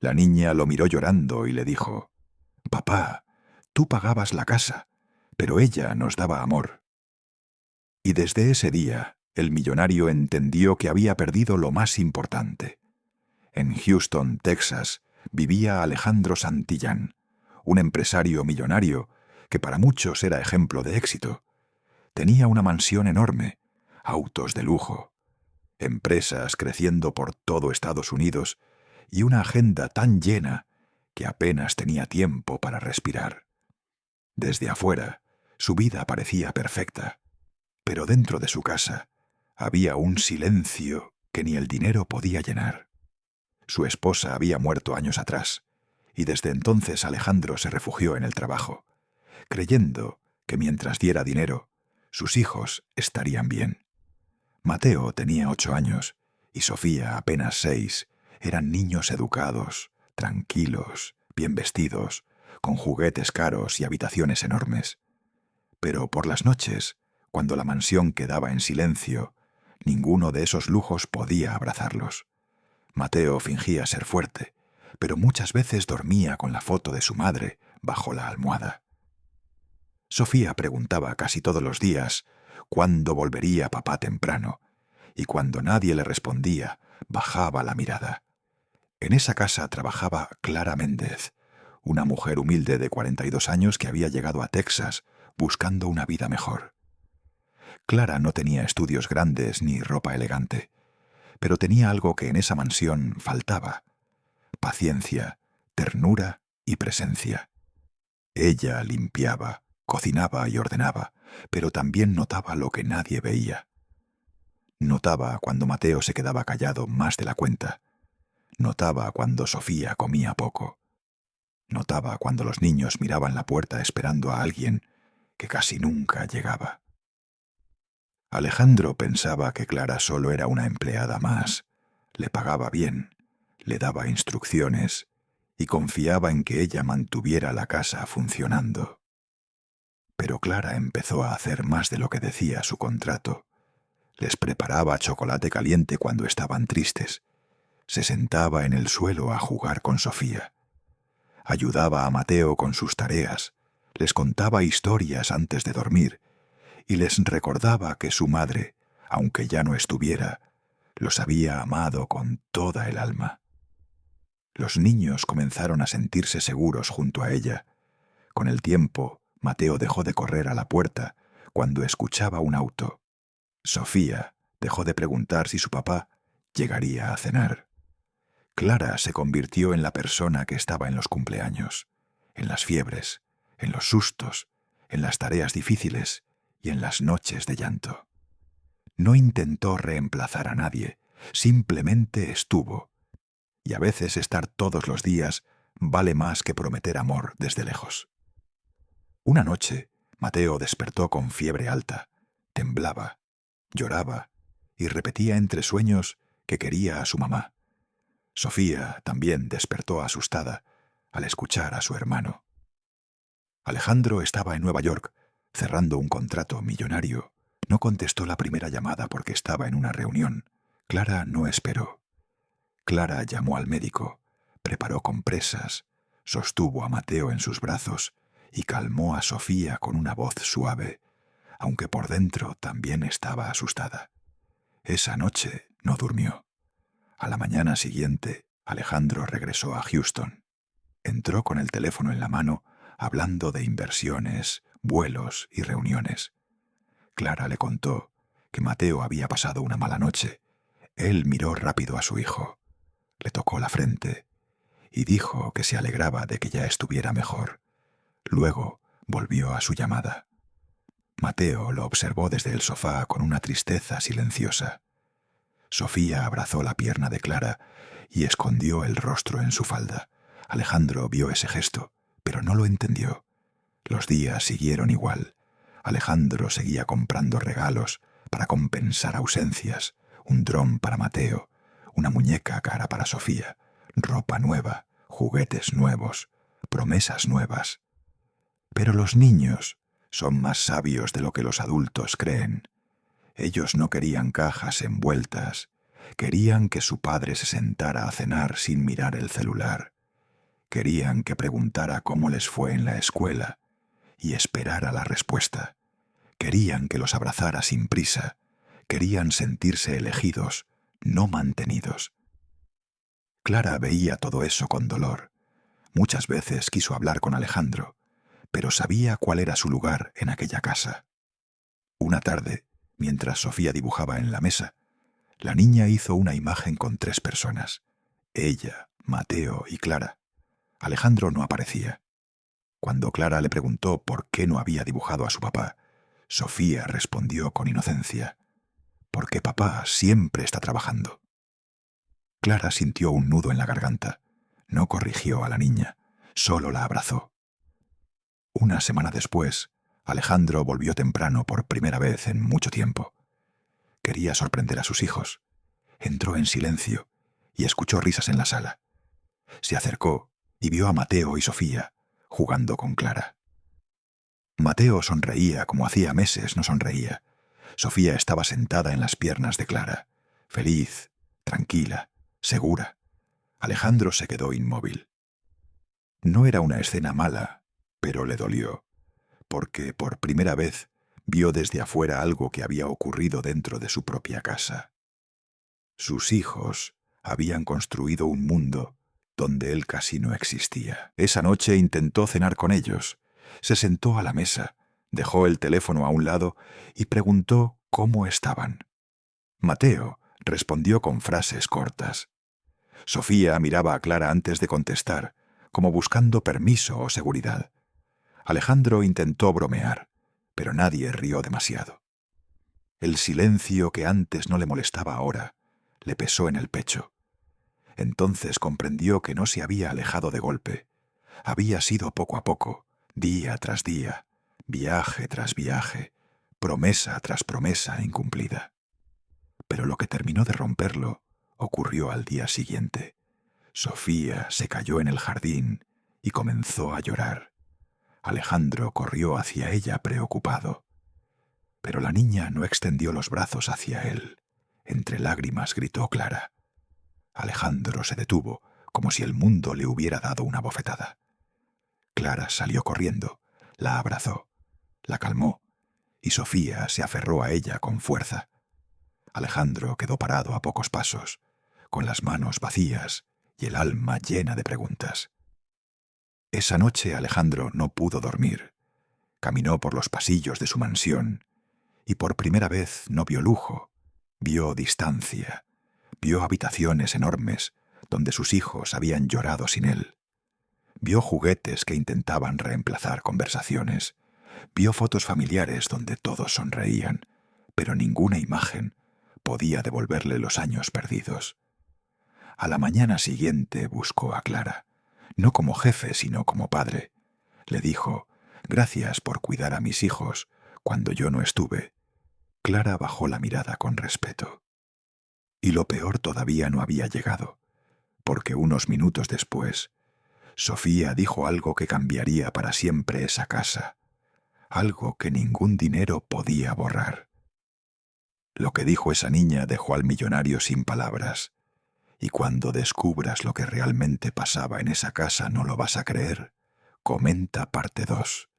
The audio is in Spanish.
La niña lo miró llorando y le dijo: «Papá, tú pagabas la casa, pero ella nos daba amor». Y desde ese día, el millonario entendió que había perdido lo más importante. En Houston, Texas, vivía Alejandro Santillán, un empresario millonario que para muchos era ejemplo de éxito. Tenía una mansión enorme, autos de lujo, empresas creciendo por todo Estados Unidos y una agenda tan llena que apenas tenía tiempo para respirar. Desde afuera, su vida parecía perfecta, pero dentro de su casa había un silencio que ni el dinero podía llenar. Su esposa había muerto años atrás, y desde entonces Alejandro se refugió en el trabajo, creyendo que mientras diera dinero, sus hijos estarían bien. Mateo tenía 8 años y Sofía apenas 6. Eran niños educados, tranquilos, bien vestidos, con juguetes caros y habitaciones enormes. Pero por las noches, cuando la mansión quedaba en silencio, ninguno de esos lujos podía abrazarlos. Mateo fingía ser fuerte, pero muchas veces dormía con la foto de su madre bajo la almohada. Sofía preguntaba casi todos los días cuándo volvería papá temprano, y cuando nadie le respondía, bajaba la mirada. En esa casa trabajaba Clara Méndez, una mujer humilde de 42 años que había llegado a Texas buscando una vida mejor. Clara no tenía estudios grandes ni ropa elegante, pero tenía algo que en esa mansión faltaba: paciencia, ternura y presencia. Ella limpiaba, cocinaba y ordenaba, pero también notaba lo que nadie veía. Notaba cuando Mateo se quedaba callado más de la cuenta. Notaba cuando Sofía comía poco. Notaba cuando los niños miraban la puerta esperando a alguien que casi nunca llegaba. Alejandro pensaba que Clara solo era una empleada más. Le pagaba bien, le daba instrucciones y confiaba en que ella mantuviera la casa funcionando. Pero Clara empezó a hacer más de lo que decía su contrato. Les preparaba chocolate caliente cuando estaban tristes. Se sentaba en el suelo a jugar con Sofía. Ayudaba a Mateo con sus tareas. Les contaba historias antes de dormir y les recordaba que su madre, aunque ya no estuviera, los había amado con toda el alma. Los niños comenzaron a sentirse seguros junto a ella. Con el tiempo, Mateo dejó de correr a la puerta cuando escuchaba un auto. Sofía dejó de preguntar si su papá llegaría a cenar. Clara se convirtió en la persona que estaba en los cumpleaños, en las fiebres, en los sustos, en las tareas difíciles y en las noches de llanto. No intentó reemplazar a nadie, simplemente estuvo. Y a veces estar todos los días vale más que prometer amor desde lejos. Una noche, Mateo despertó con fiebre alta, temblaba, lloraba y repetía entre sueños que quería a su mamá. Sofía también despertó asustada al escuchar a su hermano. Alejandro estaba en Nueva York, cerrando un contrato millonario. No contestó la primera llamada porque estaba en una reunión. Clara no esperó. Clara llamó al médico, preparó compresas, sostuvo a Mateo en sus brazos y calmó a Sofía con una voz suave, aunque por dentro también estaba asustada. Esa noche no durmió. A la mañana siguiente, Alejandro regresó a Houston. Entró con el teléfono en la mano, hablando de inversiones, vuelos y reuniones. Clara le contó que Mateo había pasado una mala noche. Él miró rápido a su hijo, le tocó la frente y dijo que se alegraba de que ya estuviera mejor. Luego volvió a su llamada. Mateo lo observó desde el sofá con una tristeza silenciosa. Sofía abrazó la pierna de Clara y escondió el rostro en su falda. Alejandro vio ese gesto, pero no lo entendió. Los días siguieron igual. Alejandro seguía comprando regalos para compensar ausencias, un dron para Mateo, una muñeca cara para Sofía, ropa nueva, juguetes nuevos, promesas nuevas. Pero los niños son más sabios de lo que los adultos creen. Ellos no querían cajas envueltas, querían que su padre se sentara a cenar sin mirar el celular. Querían que preguntara cómo les fue en la escuela y esperara la respuesta. Querían que los abrazara sin prisa. Querían sentirse elegidos, no mantenidos. Clara veía todo eso con dolor. Muchas veces quiso hablar con Alejandro, pero sabía cuál era su lugar en aquella casa. Una tarde, mientras Sofía dibujaba en la mesa, la niña hizo una imagen con 3 personas: ella, Mateo y Clara. Alejandro no aparecía. Cuando Clara le preguntó por qué no había dibujado a su papá, Sofía respondió con inocencia: «Porque papá siempre está trabajando». Clara sintió un nudo en la garganta. No corrigió a la niña, solo la abrazó. Una semana después, Alejandro volvió temprano por primera vez en mucho tiempo. Quería sorprender a sus hijos. Entró en silencio y escuchó risas en la sala. Se acercó y vio a Mateo y Sofía jugando con Clara. Mateo sonreía como hacía meses no sonreía. Sofía estaba sentada en las piernas de Clara, feliz, tranquila, segura. Alejandro se quedó inmóvil. No era una escena mala, pero le dolió, porque por primera vez vio desde afuera algo que había ocurrido dentro de su propia casa. Sus hijos habían construido un mundo donde él casi no existía. Esa noche intentó cenar con ellos. Se sentó a la mesa, dejó el teléfono a un lado y preguntó cómo estaban. Mateo respondió con frases cortas. Sofía miraba a Clara antes de contestar, como buscando permiso o seguridad. Alejandro intentó bromear, pero nadie rió demasiado. El silencio que antes no le molestaba ahora le pesó en el pecho. Entonces comprendió que no se había alejado de golpe. Había sido poco a poco, día tras día, viaje tras viaje, promesa tras promesa incumplida. Pero lo que terminó de romperlo ocurrió al día siguiente. Sofía se cayó en el jardín y comenzó a llorar. Alejandro corrió hacia ella preocupado. Pero la niña no extendió los brazos hacia él. Entre lágrimas gritó Clara. Alejandro se detuvo, como si el mundo le hubiera dado una bofetada. Clara salió corriendo, la abrazó, la calmó, y Sofía se aferró a ella con fuerza. Alejandro quedó parado a pocos pasos, con las manos vacías y el alma llena de preguntas. Esa noche Alejandro no pudo dormir. Caminó por los pasillos de su mansión y por primera vez no vio lujo, vio distancia, vio habitaciones enormes donde sus hijos habían llorado sin él. Vio juguetes que intentaban reemplazar conversaciones. Vio fotos familiares donde todos sonreían, pero ninguna imagen podía devolverle los años perdidos. A la mañana siguiente buscó a Clara, no como jefe, sino como padre. Le dijo: «Gracias por cuidar a mis hijos cuando yo no estuve». Clara bajó la mirada con respeto. Y lo peor todavía no había llegado, porque unos minutos después, Sofía dijo algo que cambiaría para siempre esa casa, algo que ningún dinero podía borrar. Lo que dijo esa niña dejó al millonario sin palabras, y cuando descubras lo que realmente pasaba en esa casa no lo vas a creer. Comenta parte 2.